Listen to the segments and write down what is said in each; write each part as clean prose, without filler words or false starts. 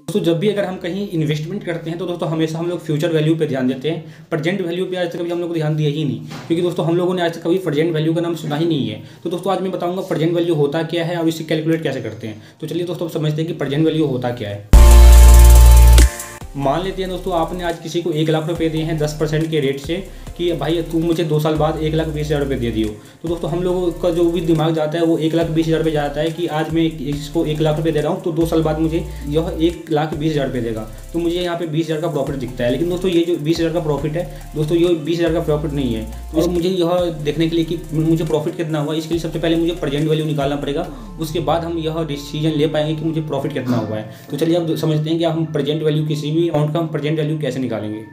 दोस्तों जब भी अगर हम कहीं इन्वेस्टमेंट करते हैं तो दोस्तों हमेशा हम लोग फ्यूचर वैल्यू पे ध्यान देते हैं। प्रेजेंट वैल्यू पे आज तक कभी हम लोग को ध्यान दिया ही नहीं, क्योंकि दोस्तों हम लोगों ने आज तक कभी प्रेजेंट वैल्यू का नाम सुना ही नहीं है। तो दोस्तों आज मैं बताऊंगा प्रेजेंट वैल्यू होता क्या है और इसे कैलकुलेट कैसे करते हैं। तो चलिए दोस्तों समझते हैं कि प्रेजेंट वैल्यू होता क्या है। मान लेते हैं दोस्तों आपने आज किसी को 1 लाख रुपए दिए हैं 10% के रेट से कि भाई तू मुझे 2 साल बाद 1,20,000 रुपये दे दियो। तो दोस्तों हम लोगों का जो भी दिमाग जाता है वो 1,20,000 रुपये जाता है कि आज मैं इसको 1 लाख रुपये दे रहा हूँ तो 2 साल बाद मुझे यह 1,20,000 रुपये देगा। तो मुझे यहाँ पे 20,000 का प्रॉफिट दिखता है। लेकिन दोस्तों ये जो 20,000 का प्रॉफिट है दोस्तों ये 20,000 का प्रॉफिट नहीं है। और मुझे यह देखने के लिए कि मुझे प्रॉफिट कितना हुआ इसके लिए सबसे पहले मुझे प्रेजेंट वैल्यू निकालना पड़ेगा। उसके बाद हम यह डिसीजन ले पाएंगे कि मुझे प्रॉफिट कितना हुआ है। तो चलिए अब समझते हैं कि हम प्रेजेंट वैल्यू किसी भी अमाउंट का हम प्रेजेंट वैल्यू कैसे निकालेंगे।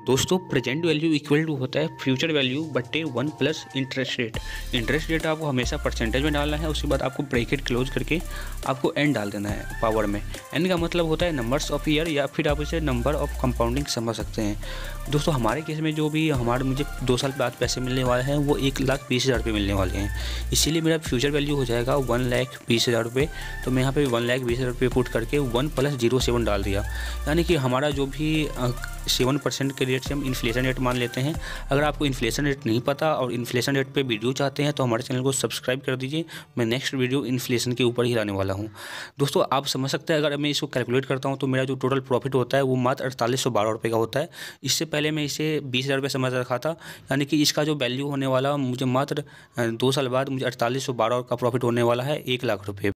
दोस्तों प्रेजेंट वैल्यू इक्वल टू होता है फ्यूचर वैल्यू बट्टे 1 plus interest rate. Interest rate आपको हमेशा परसेंटेज में डालना है, उसके बाद आपको ब्रैकेट क्लोज करके आपको एन डाल देना है पावर में। एन का मतलब होता है नंबर्स ऑफ ईयर या फिर आप इसे नंबर ऑफ कंपाउंडिंग समझ सकते हैं। दोस्तों हमारे केस में जो भी मुझे 2 साल बाद पैसे मिलने वाले हैं वो 1,20,000 रुपये मिलने वाले हैं। इसीलिए मेरा फ्यूचर वैल्यू हो जाएगा 1,20,000 रुपये। तो मैं यहाँ पे 1,20,000 रुपये पुट करके 1 + 0.7 डाल दिया, यानी कि हमारा जो भी 7% के रेट से हम इन्फ्लेशन रेट मान लेते हैं। अगर आपको इन्फ्लेशन रेट नहीं पता और इन्फ्लेशन रेट पे वीडियो चाहते हैं तो हमारे चैनल को सब्सक्राइब कर दीजिए। मैं नेक्स्ट वीडियो इन्फ्लेशन के ऊपर ही लाने वाला हूं। दोस्तों आप समझ सकते हैं अगर मैं इसको कैलकुलेट करता हूं तो मेरा जो टोटल प्रॉफिट होता है वो मात्र 4812 रुपये का होता है। इससे पहले मैं इसे 20,000 रुपये समझ रखा था, यानी कि इसका जो वैल्यू होने वाला मुझे मात्र 2 साल बाद मुझे 4812 का प्रॉफिट होने वाला है 1 लाख रुपये।